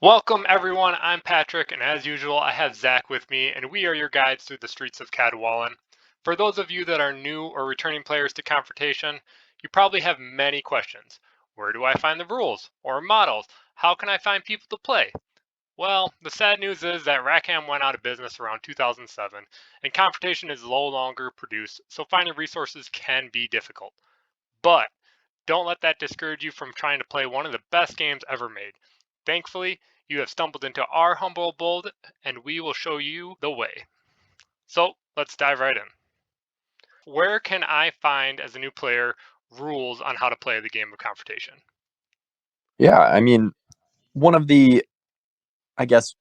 Welcome, everyone. I'm Patrick, and as usual, I have Zach with me, and we are your guides through the streets of Cadwallon. For those of you that are new or returning players to Confrontation, you probably have many questions. Where do I find the rules or models? How can I find people to play? Well, the sad news is that Rackham went out of business around 2007, and Confrontation is no longer produced, so finding resources can be difficult. But don't let that discourage you from trying to play one of the best games ever made. Thankfully, you have stumbled into our humble abode, and we will show you the way. So let's dive right in. Where can I find, as a new player, rules on how to play the game of Confrontation? Yeah, I mean, one of the, I guess,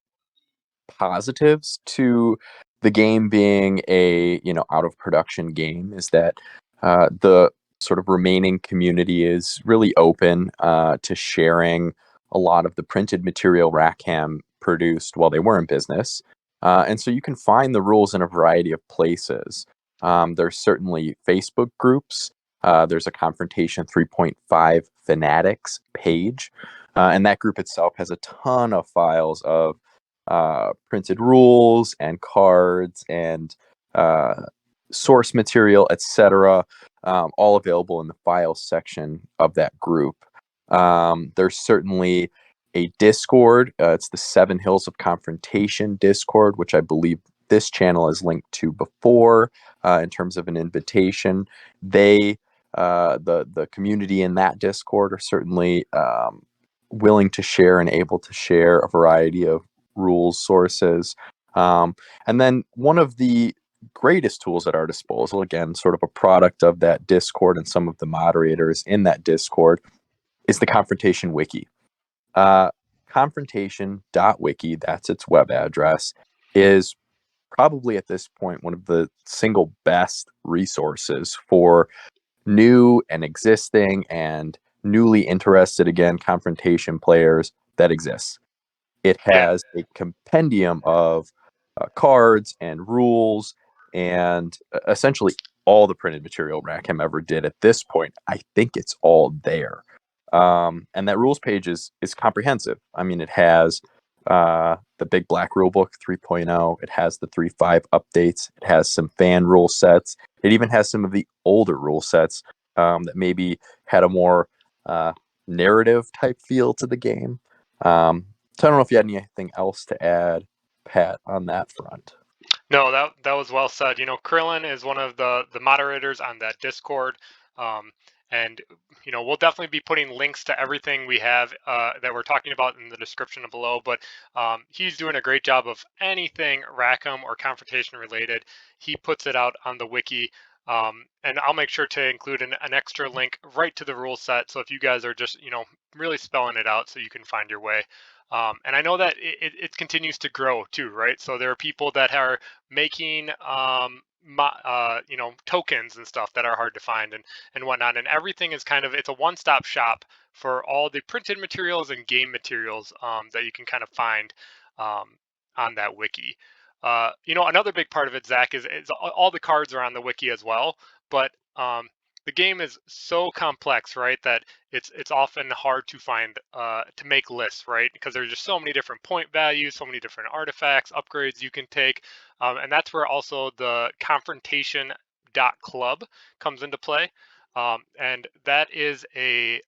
positives to the game being a, out of production game is that the sort of remaining community is really open to sharing a lot of the printed material Rackham produced while they were in business. And so you can find the rules in a variety of places. There's certainly Facebook groups. There's a Confrontation 3.5 Fanatics page. And that group itself has a ton of files of printed rules and cards and source material, etc., all available in the files section of that group. There's certainly a Discord. It's the Seven Hills of Confrontation Discord, which I believe this channel is linked to before in terms of an invitation. The community in that Discord are certainly willing to share and able to share a variety of rules sources. And then one of the greatest tools at our disposal, again, sort of a product of that Discord and some of the moderators in that Discord, is the Confrontation Wiki. Confrontation.wiki, that's its web address, is probably at this point one of the single best resources for new and existing and newly interested, again, Confrontation players that exists. It Yeah, has a compendium of cards and rules and essentially all the printed material Rackham ever did at this point. I think it's all there. And that rules page is comprehensive. I mean, it has the big black rulebook 3.0. It has the 3.5 updates. It has some fan rule sets. It even has some of the older rule sets that maybe had a more narrative type feel to the game. So I don't know if you had anything else to add, Pat, on that front. no, that was well said. Krillin is one of the moderators on that Discord, um, and we'll definitely be putting links to everything we have that we're talking about in the description below. But he's doing a great job of anything Rackham or Confrontation related. He puts it out on the wiki. And I'll make sure to include an extra link right to the rule set. So if you guys are just, really spelling it out so you can find your way. And I know that it continues to grow too, right? So there are people that are making tokens and stuff that are hard to find and whatnot, and everything is it's a one-stop shop for all the printed materials and game materials that you can kind of find on that wiki. Another big part of it, Zach, is all the cards are on the wiki as well, but the game is so complex, right, that it's often hard to find to make lists, right, because there's just so many different point values, so many different artifacts, upgrades you can take, and that's where also the confrontation club comes into play. And that is a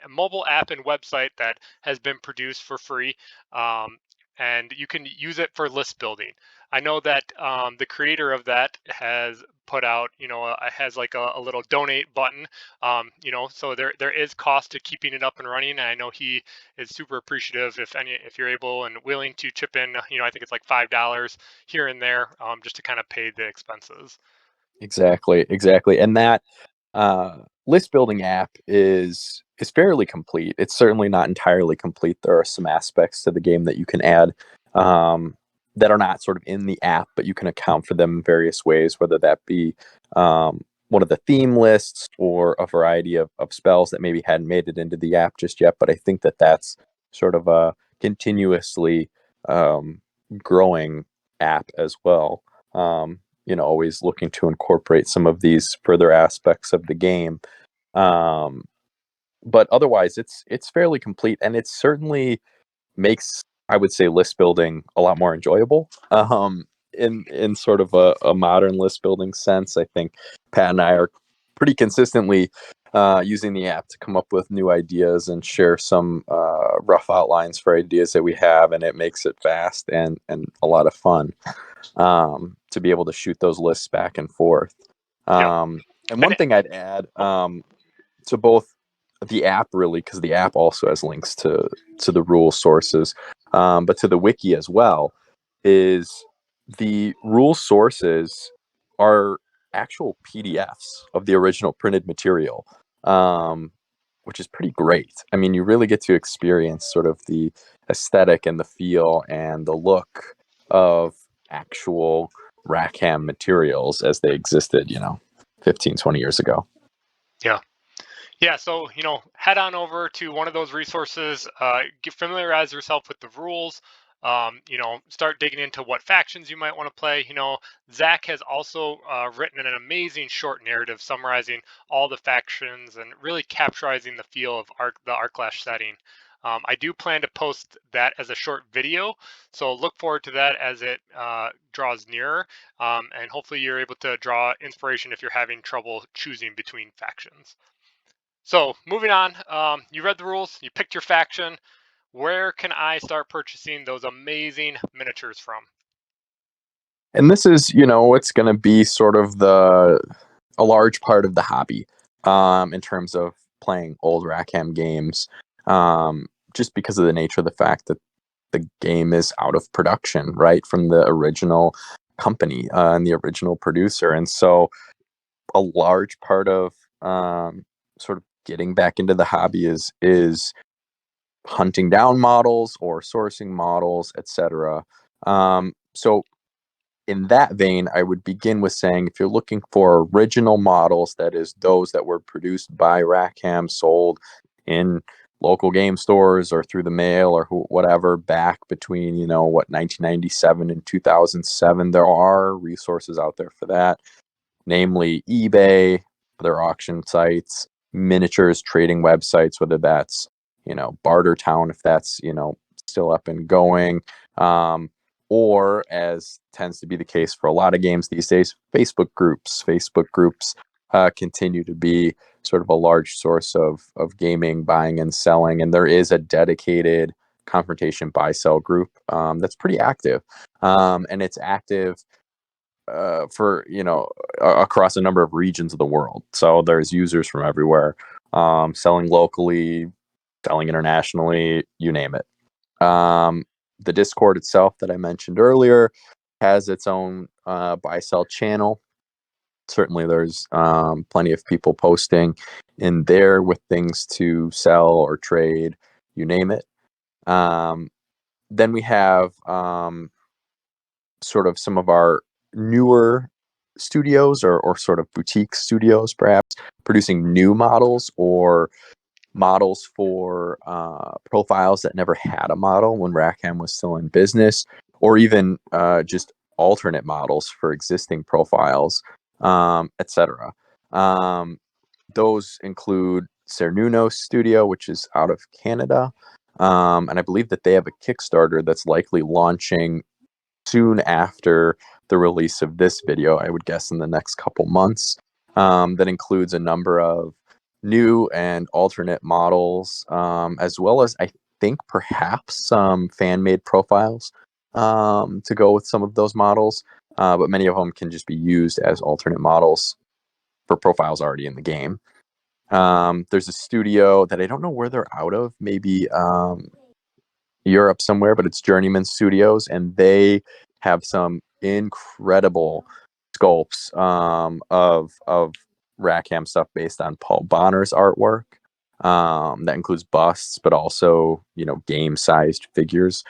mobile app and website that has been produced for free, and you can use it for list building. I know that the creator of that has put out, has like a little donate button, so there is cost to keeping it up and running. And I know he is super appreciative if you're able and willing to chip in, I think it's like $5 here and there, just to kind of pay the expenses. Exactly. And that list building app is fairly complete. It's certainly not entirely complete. There are some aspects to the game that you can add that are not sort of in the app, but you can account for them in various ways, whether that be one of the theme lists or a variety of spells that maybe hadn't made it into the app just yet. But I think that that's sort of a continuously growing app as well. Always looking to incorporate some of these further aspects of the game. But otherwise, it's fairly complete, and it's certainly makes, I would say, list building a lot more enjoyable. In sort of a modern list building sense, I think Pat and I are pretty consistently using the app to come up with new ideas and share some rough outlines for ideas that we have, and it makes it fast and a lot of fun to be able to shoot those lists back and forth. Yep. And And one thing I'd add oh, to both the app, really, because the app also has links to the rule sources, but to the wiki as well, is the rule sources are actual PDFs of the original printed material, um, which is pretty great. I mean, you really get to experience sort of the aesthetic and the feel and the look of actual Rackham materials as they existed, 15, 20 years ago. yeah. Yeah, so head on over to one of those resources. Familiarize yourself with the rules. Start digging into what factions you might want to play. Zach has also written an amazing short narrative summarizing all the factions and really capturizing the feel of the Arclash setting. I do plan to post that as a short video, so look forward to that as it draws nearer, and hopefully you're able to draw inspiration if you're having trouble choosing between factions. So moving on, you read the rules, you picked your faction. Where can I start purchasing those amazing miniatures from? And this is, it's going to be sort of a large part of the hobby in terms of playing old Rackham games, just because of the nature of the fact that the game is out of production, right, from the original company and the original producer. And so a large part of sort of getting back into the hobby is hunting down models or sourcing models, etc. So in that vein, I would begin with saying if you're looking for original models, that is, those that were produced by Rackham, sold in local game stores or through the mail or whatever, back between, 1997 and 2007, there are resources out there for that, namely eBay, other auction sites, miniatures trading websites, whether that's, Bartertown, if that's, still up and going. Um, or, as tends to be the case for a lot of games these days, Facebook groups. Facebook groups continue to be sort of a large source of gaming buying and selling, and there is a dedicated confrontation buy sell group that's pretty active, and it's active for across a number of regions of the world. So there's users from everywhere, selling locally, selling internationally, you name it. The Discord itself that I mentioned earlier has its own buy sell channel. Certainly, there's plenty of people posting in there with things to sell or trade, you name it. Then we have sort of some of our newer studios or sort of boutique studios, perhaps producing new models or models for profiles that never had a model when Rackham was still in business, or even just alternate models for existing profiles, etc. Um, those include Cernuno Studio, which is out of Canada. And I believe that they have a Kickstarter that's likely launching soon after the release of this video, I would guess in the next couple months, that includes a number of new and alternate models, as well as I think perhaps some fan-made profiles to go with some of those models, but many of them can just be used as alternate models for profiles already in the game. There's a studio that I don't know where they're out of, maybe Europe somewhere, but it's Journeyman Studios, and they have some incredible sculpts of Rackham stuff based on Paul Bonner's artwork. That includes busts, but also game-sized figures.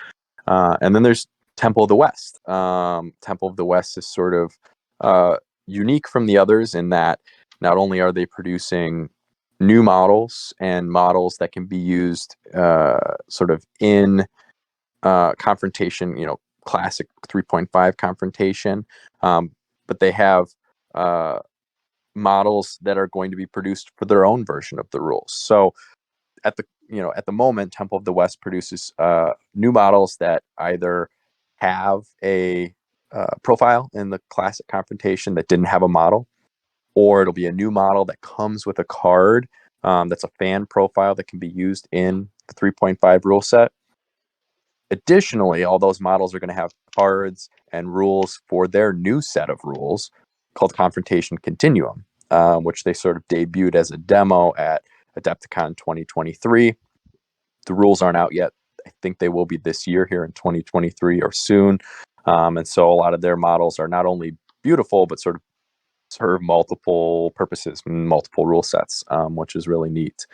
And then there's Temple of the West. Temple of the West is sort of unique from the others in that not only are they producing new models and models that can be used sort of in confrontation, classic 3.5 confrontation, but they have uh, models that are going to be produced for their own version of the rules. So at the at the moment, Temple of the West produces new models that either have a profile in the classic Confrontation that didn't have a model, or it'll be a new model that comes with a card that's a fan profile that can be used in the 3.5 rule set. Additionally, all those models are going to have cards and rules for their new set of rules called Confrontation Continuum, which they sort of debuted as a demo at Adepticon 2023. The rules aren't out yet. I think they will be this year here in 2023 or soon. And so a lot of their models are not only beautiful, but sort of serve multiple purposes, multiple rule sets, which is really neat.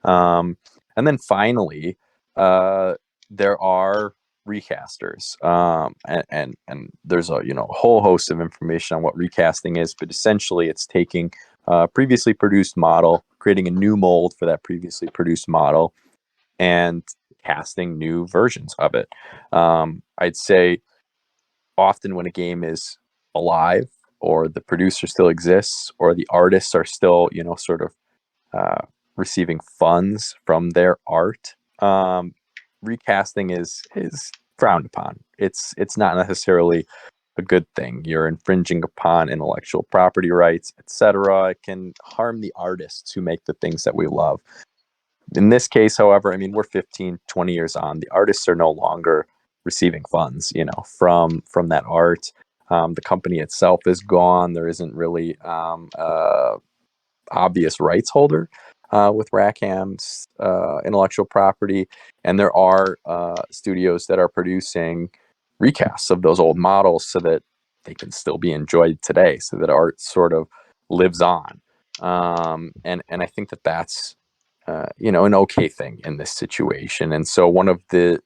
And then finally, there are recasters, and there's a whole host of information on what recasting is, but essentially it's taking a previously produced model, creating a new mold for that previously produced model, and casting new versions of it. I'd say often when a game is alive, or the producer still exists, or the artists are still sort of uh, receiving funds from their art, recasting is frowned upon. It's not necessarily a good thing. You're infringing upon intellectual property rights, etc. It can harm the artists who make the things that we love. In this case, however, I mean, we're 15, 20 years on. The artists are no longer receiving funds, from that art. The company itself is gone. There isn't really obvious rights holder with Rackham's intellectual property, and there are studios that are producing recasts of those old models so that they can still be enjoyed today, so that art sort of lives on. And I think that that's an okay thing in this situation. And so one of the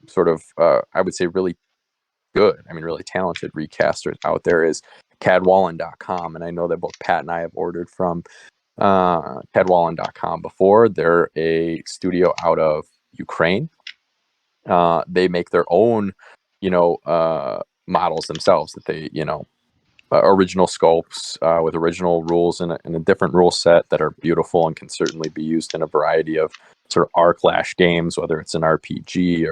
sort of I would say really good, I mean really talented recasters out there is Cadwallon.com, and I know that both Pat and I have ordered from Cadwallon.com before. They're a studio out of Ukraine. They make their own, models themselves that they, original sculpts with original rules in a different rule set that are beautiful and can certainly be used in a variety of sort of R-clash games, whether it's an RPG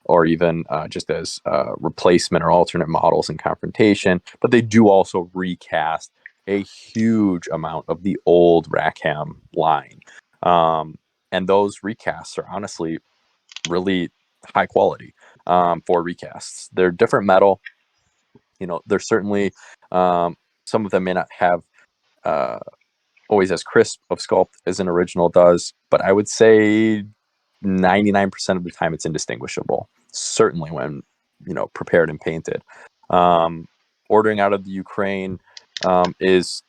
or even just as replacement or alternate models in Confrontation. But they do also recast a huge amount of the old Rackham line. And those recasts are honestly really high quality for recasts. They're different metal. They're certainly some of them may not have uh, always as crisp of sculpt as an original does, but I would say 99% of the time it's indistinguishable. Certainly when prepared and painted. Ordering out of the Ukraine is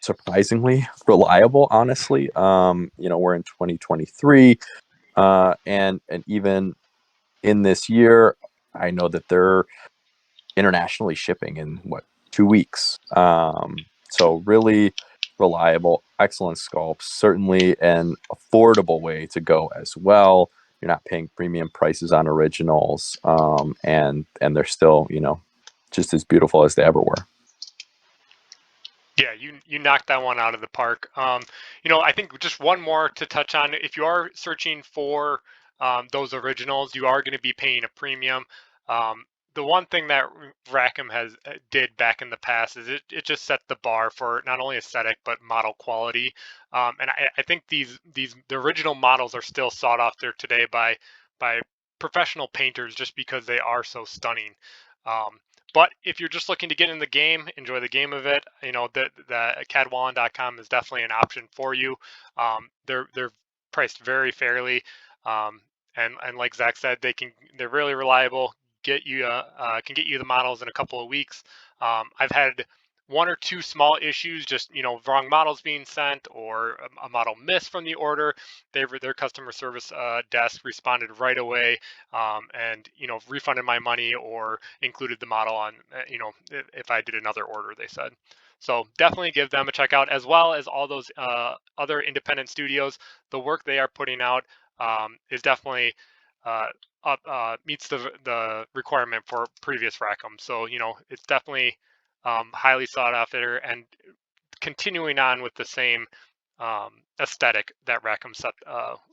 surprisingly reliable. Honestly, we're in 2023, and even in this year, I know that they're internationally shipping in 2 weeks. So really reliable, excellent sculpts, certainly an affordable way to go as well. You're not paying premium prices on originals, and they're still just as beautiful as they ever were. Yeah, you knocked that one out of the park. I think just one more to touch on. If you are searching for those originals, you are going to be paying a premium. Um, the one thing that Rackham has did back in the past is it just set the bar for not only aesthetic but model quality. And I think the original models are still sought after today by professional painters just because they are so stunning. But if you're just looking to get in the game, enjoy the game of it, the Cadwallon.com is definitely an option for you. They're priced very fairly, and like Zach said, they're really reliable. Can get you the models in a couple of weeks. I've had one or two small issues, just wrong models being sent or a model missed from the order. Their customer service desk responded right away, and refunded my money or included the model on if I did another order, they said. So definitely give them a check out, as well as all those other independent studios. The work they are putting out is definitely uh, meets the requirement for previous Rackham. So it's definitely highly sought after, and continuing on with the same aesthetic that Rackham set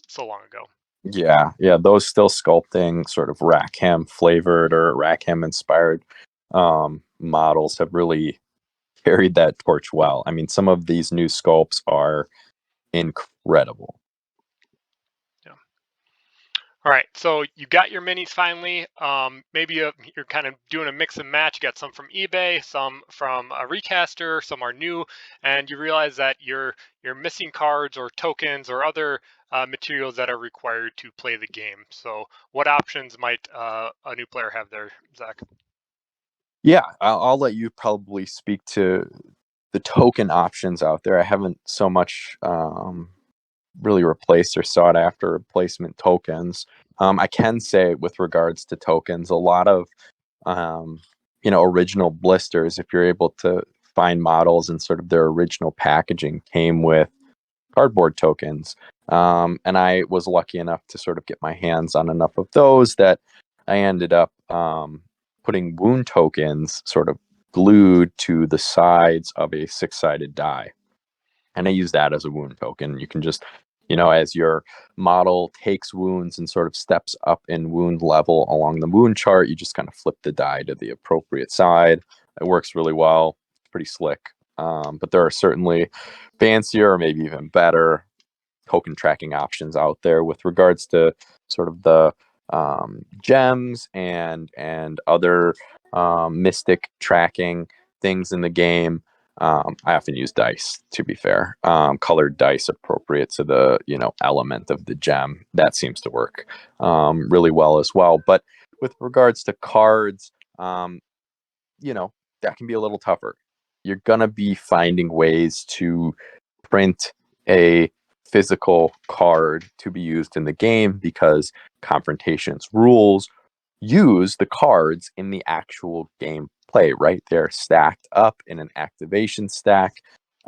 so long ago. Yeah, those still sculpting sort of Rackham flavored or Rackham inspired models have really carried that torch well. I mean, some of these new sculpts are incredible. Yeah. All right, so you got your minis finally. Maybe you're kind of doing a mix and match. You got some from eBay, some from a recaster, some are new, and you realize that you're missing cards or tokens or other materials that are required to play the game. So, what options might a new player have there, Zach? Yeah, I'll let you probably speak to the token options out there. I haven't so much really replaced or sought after replacement tokens. I can say with regards to tokens, a lot of um, original blisters, if you're able to find models and sort of their original packaging, came with cardboard tokens. And I was lucky enough to sort of get my hands on enough of those that I ended up putting wound tokens sort of glued to the sides of a six-sided die. And I use that as a wound token. You can just, as your model takes wounds and sort of steps up in wound level along the wound chart, you just kind of flip the die to the appropriate side. It works really well. It's pretty slick. But there are certainly fancier or maybe even better token tracking options out there with regards to sort of the gems and other mystic tracking things in the game. I often use dice, to be fair, colored dice appropriate to the element of the gem. That seems to work really well as well. But with regards to cards, you know, that can be a little tougher. You're gonna be finding ways to print a physical card to be used in the game because Confrontation's rules use the cards in the actual game play, right? They're stacked up in an activation stack,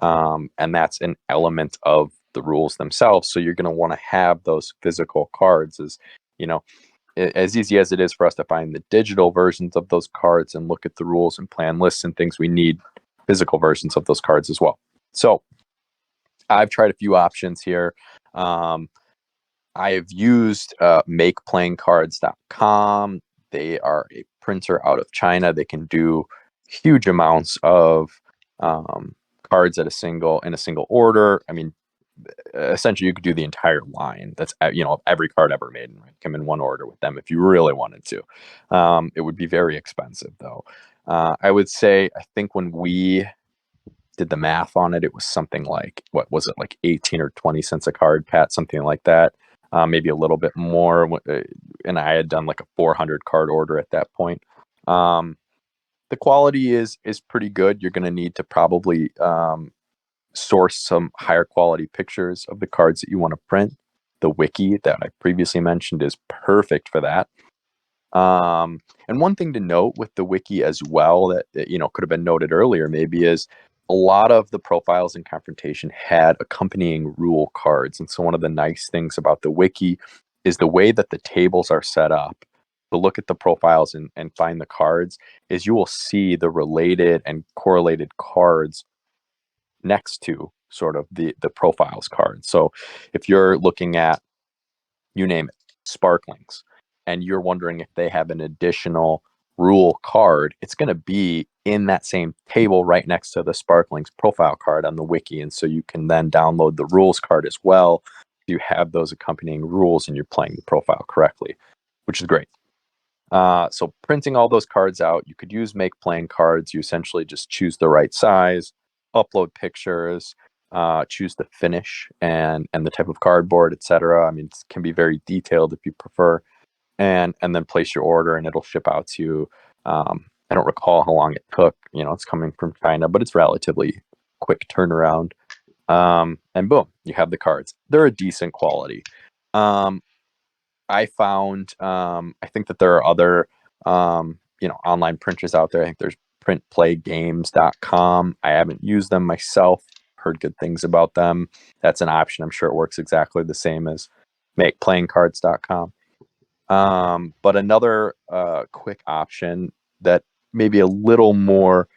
and that's an element of the rules themselves. So you're going to want to have those physical cards as, you know, as easy as it is for us to find the digital versions of those cards and look at the rules and plan lists and things, we need physical versions of those cards as well. So I've tried a few options here. Um, I have used makeplayingcards.com. They are a printer out of China. They can do huge amounts of cards in a single order. I mean, essentially, you could do the entire line. That's every card ever made and come in one order with them if you really wanted to. It would be very expensive though. I would say I think when we did the math on it, it was something like, what was it, like 18 or 20 cents a card, Pat, something like that. Maybe a little bit more. And I had done like a 400 card order at that point. The quality is pretty good. You're going to need to probably source some higher quality pictures of the cards that you want to print. The wiki that I previously mentioned is perfect for that. And one thing to note with the wiki as well that could have been noted earlier maybe is a lot of the profiles in Confrontation had accompanying rule cards. And so one of the nice things about the wiki is the way that the tables are set up to look at the profiles and find the cards is you will see the related and correlated cards next to sort of the profiles card. So if you're looking at, you name it, sparklings, and you're wondering if they have an additional rule card, it's going to be in that same table right next to the sparklings profile card on the wiki. And so you can then download the rules card as well. You have those accompanying rules and you're playing the profile correctly, which is great. So printing all those cards out, you could use make playing cards. You essentially just choose the right size, upload pictures, choose the finish and the type of cardboard, etc. I mean, it can be very detailed if you prefer, and then place your order and it'll ship out to you. I don't recall how long it took. It's coming from China, but it's relatively quick turnaround. And boom, you have the cards. They're a decent quality. Um, I found I think that there are other online printers out there. I think there's printplaygames.com. I haven't used them myself, heard good things about them. That's an option. I'm sure it works exactly the same as makeplayingcards.com. But another quick option that maybe a little more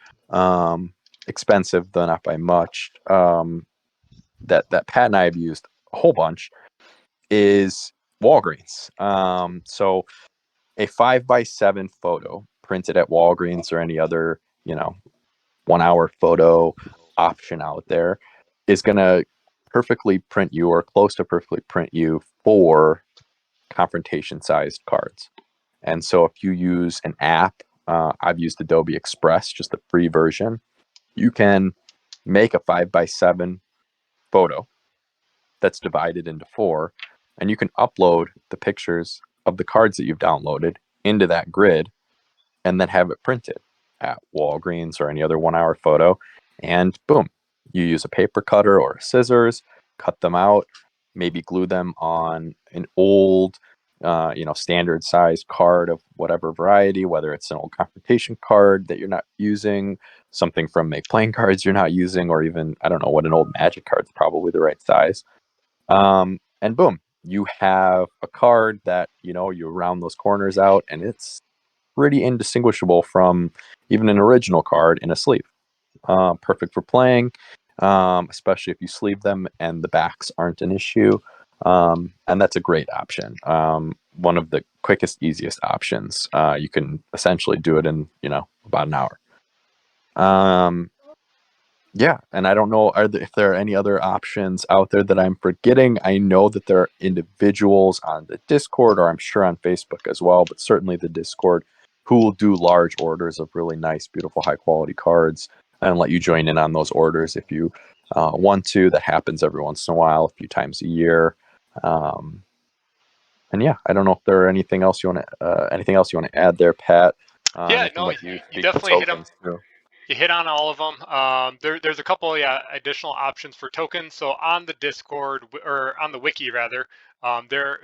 expensive, though not by much, that Pat and I have used a whole bunch is Walgreens. So a 5x7 photo printed at Walgreens or any other, 1 hour photo option out there is going to perfectly print you or close to perfectly print you for confrontation sized cards. And so if you use an app, I've used Adobe Express, just the free version, you can make a 5x7 photo that's divided into four, and you can upload the pictures of the cards that you've downloaded into that grid and then have it printed at Walgreens or any other 1 hour photo. And boom, you use a paper cutter or scissors, cut them out, maybe glue them on an old, standard size card of whatever variety, whether it's an old confrontation card that you're not using, something from Make Playing Cards you're not using, or even, I don't know, what an old Magic card's probably the right size. And boom, you have a card that, you round those corners out and it's pretty indistinguishable from even an original card in a sleeve. Perfect for playing, especially if you sleeve them and the backs aren't an issue. And that's a great option. One of the quickest, easiest options. You can essentially do it in, about an hour. Yeah, and I don't know if there are any other options out there that I'm forgetting. I know that there are individuals on the Discord, or I'm sure on Facebook as well, but certainly the Discord, who will do large orders of really nice, beautiful, high quality cards and let you join in on those orders if you want to. That happens every once in a while, a few times a year. Um, and yeah, I don't know if there are anything else you want to add there, Pat. Yeah, I can no, let you you speak to definitely hit them. tokens too. You hit on all of them. There's a couple, yeah, additional options for tokens. So on the Discord or on the wiki rather,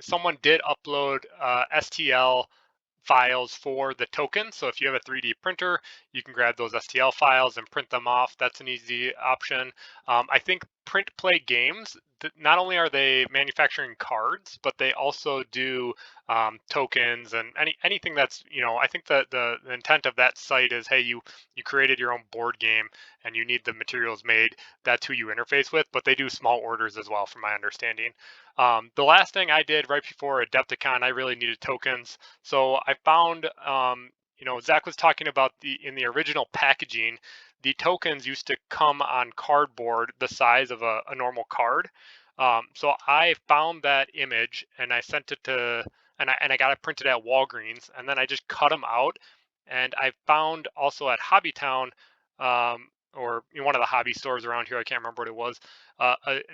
someone did upload STL files for the token. So if you have a 3D printer, you can grab those STL files and print them off. That's an easy option. I think Print Play Games, not only are they manufacturing cards, but they also do tokens and anything that's, I think the intent of that site is, hey, you created your own board game and you need the materials made. That's who you interface with, but they do small orders as well, from my understanding. The last thing I did right before Adepticon, I really needed tokens. So I found, Zach was talking about in the original packaging, the tokens used to come on cardboard the size of a normal card. So I found that image and I sent it to, and I got it printed at Walgreens, and then I just cut them out. And I found also at Hobbytown, or in one of the hobby stores around here, I can't remember what it was.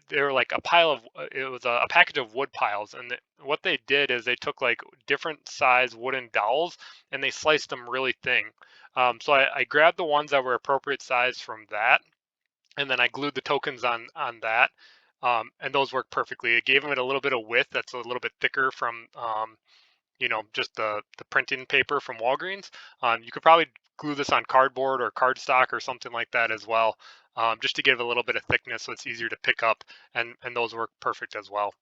They were like a pile of, it was a package of wood piles, and what they did is they took like different size wooden dowels and they sliced them really thin. So I grabbed the ones that were appropriate size from that, and then I glued the tokens on that, and those work perfectly. It gave them a little bit of width that's a little bit thicker from just the printing paper from Walgreens. You could probably glue this on cardboard or cardstock or something like that as well, just to give a little bit of thickness so it's easier to pick up, and those work perfect as well.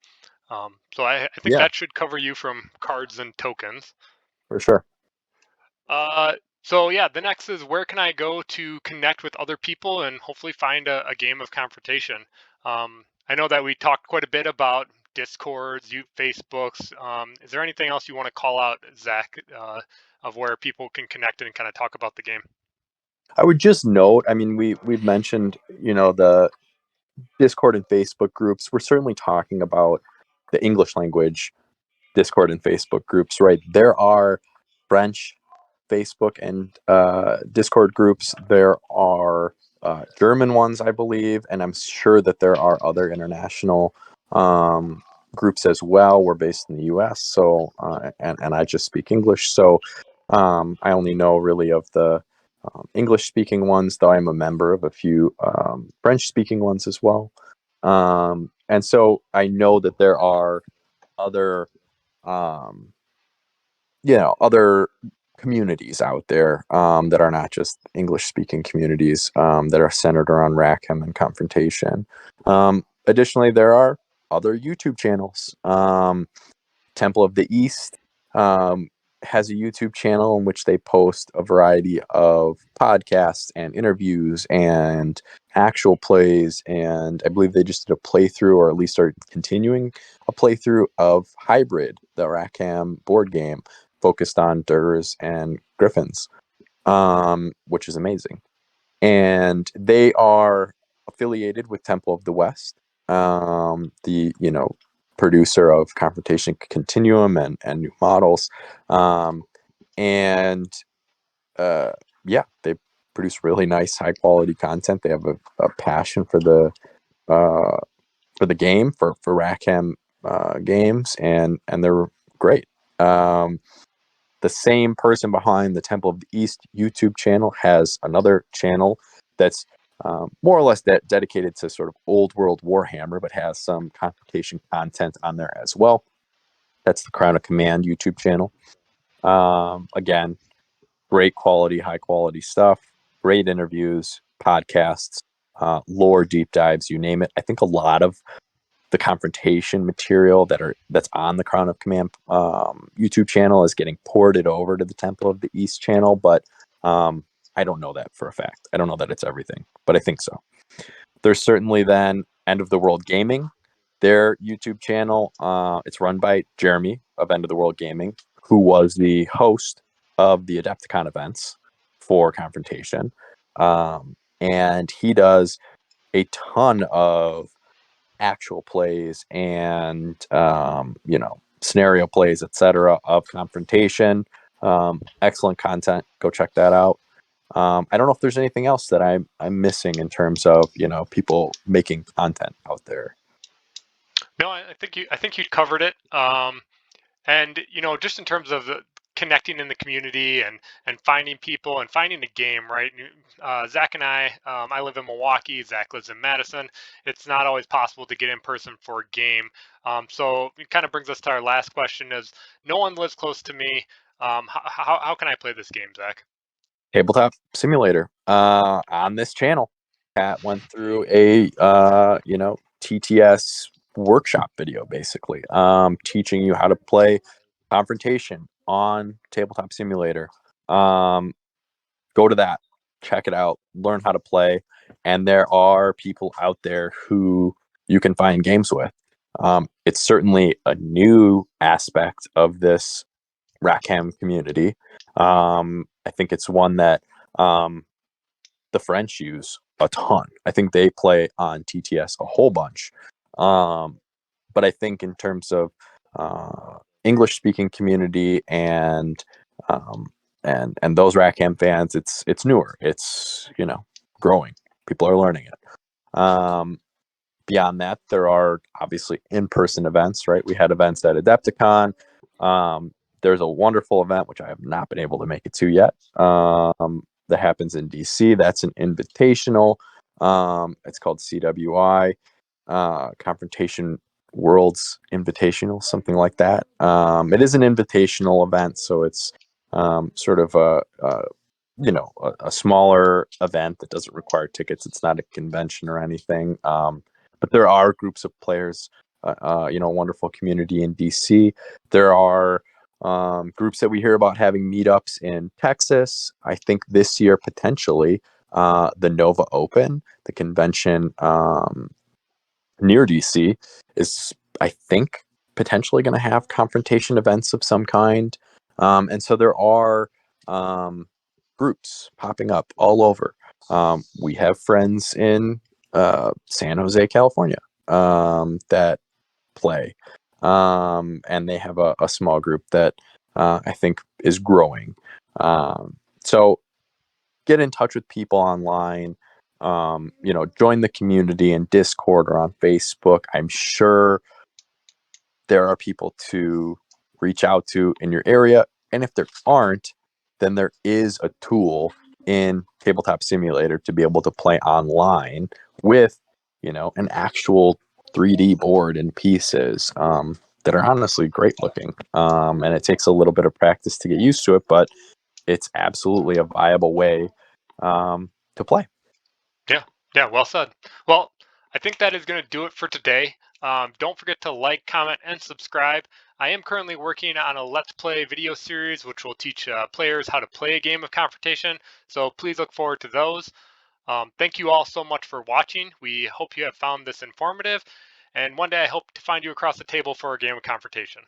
So I think Yeah, that should cover you from cards and tokens. for sure. Uh, so yeah, the next is, where can I go to connect with other people and hopefully find a game of confrontation? I know that we talked quite a bit about Discords, Facebooks. Is there anything else you want to call out, Zach, of where people can connect and kind of talk about the game? I would just note, I mean, we've mentioned, the Discord and Facebook groups. We're certainly talking about the English language Discord and Facebook groups, right? There are French Facebook and Discord groups. There are German ones, I believe, and I'm sure that there are other international um, groups as well. We're based in the U.S., so and I just speak English, so I only know really of the English-speaking ones, though I'm a member of a few French-speaking ones as well. And so I know that there are other um, other communities out there that are not just English speaking communities that are centered around Rackham and confrontation. Additionally, there are other YouTube channels. Temple of the East. has a YouTube channel in which they post a variety of podcasts and interviews and actual plays. And I believe they just did a playthrough, or at least are continuing a playthrough of Hybrid, the Rackham board game focused on Durs and Griffins, which is amazing. And they are affiliated with Temple of the West, the producer of Confrontation Continuum and New Models, um, and yeah, they produce really nice, high quality content. They have a passion uh, for the game, for Rackham games, and they're great. Um, the same person behind the Temple of the East YouTube channel has another channel that's more or less dedicated to sort of old world Warhammer, but has some Confrontation content on there as well. That's the Crown of Command YouTube channel. Again, great quality, high quality stuff, great interviews, podcasts, lore deep dives, you name it. I think a lot of the Confrontation material that's on the Crown of Command YouTube channel is getting ported over to the Temple of the East channel, but I don't know that for a fact. I don't know that it's everything, but I think so. There's certainly then End of the World Gaming, their YouTube channel. It's run by Jeremy of End of the World Gaming, who was the host of the Adepticon events for Confrontation, and he does a ton of actual plays and scenario plays, etc. of Confrontation. Excellent content. Go check that out. I don't know if there's anything else that I'm missing in terms of people making content out there. No, I think you covered it. And just in terms of connecting in the community and finding people and finding a game, right? Zach and I live in Milwaukee. Zach lives in Madison. It's not always possible to get in person for a game. So it kind of brings us to our last question: is no one lives close to me. How can I play this game, Zach? Tabletop Simulator on this channel. Pat went through a TTS workshop video, basically teaching you how to play Confrontation on Tabletop Simulator. Go to that, check it out, learn how to play, and there are people out there who you can find games with. It's certainly a new aspect of this Rackham community. I think it's one that the French use a ton. I think they play on TTS a whole bunch. But I think in terms of English speaking community um, and those Rackham fans, it's newer. It's growing. People are learning it. Beyond that, there are obviously in-person events, right? We had events at Adepticon. There's a wonderful event, which I have not been able to make it to yet, that happens in DC. That's an invitational. It's called CWI, Confrontation Worlds Invitational, something like that. It is an invitational event, so it's sort of a smaller event that doesn't require tickets. It's not a convention or anything. But there are groups of players, wonderful community in DC. There are groups that we hear about having meetups in Texas. I think this year, potentially, the Nova Open, the convention near DC, is, I think, potentially going to have Confrontation events of some kind. And so there are groups popping up all over. We have friends in San Jose, California, that play. And they have a small group that I think is growing. So get in touch with people online. Join the community in Discord or on Facebook. I'm sure there are people to reach out to in your area. And if there aren't, then there is a tool in Tabletop Simulator to be able to play online with, an actual 3D board and pieces that are honestly great looking. And it takes a little bit of practice to get used to it, but it's absolutely a viable way to play. Yeah, yeah, well said. Well, I think that is going to do it for today. Don't forget to like, comment, and subscribe. I am currently working on a Let's Play video series which will teach players how to play a game of Confrontation, so please look forward to those. Thank you all so much for watching. We hope you have found this informative, and one day I hope to find you across the table for a game of Confrontation.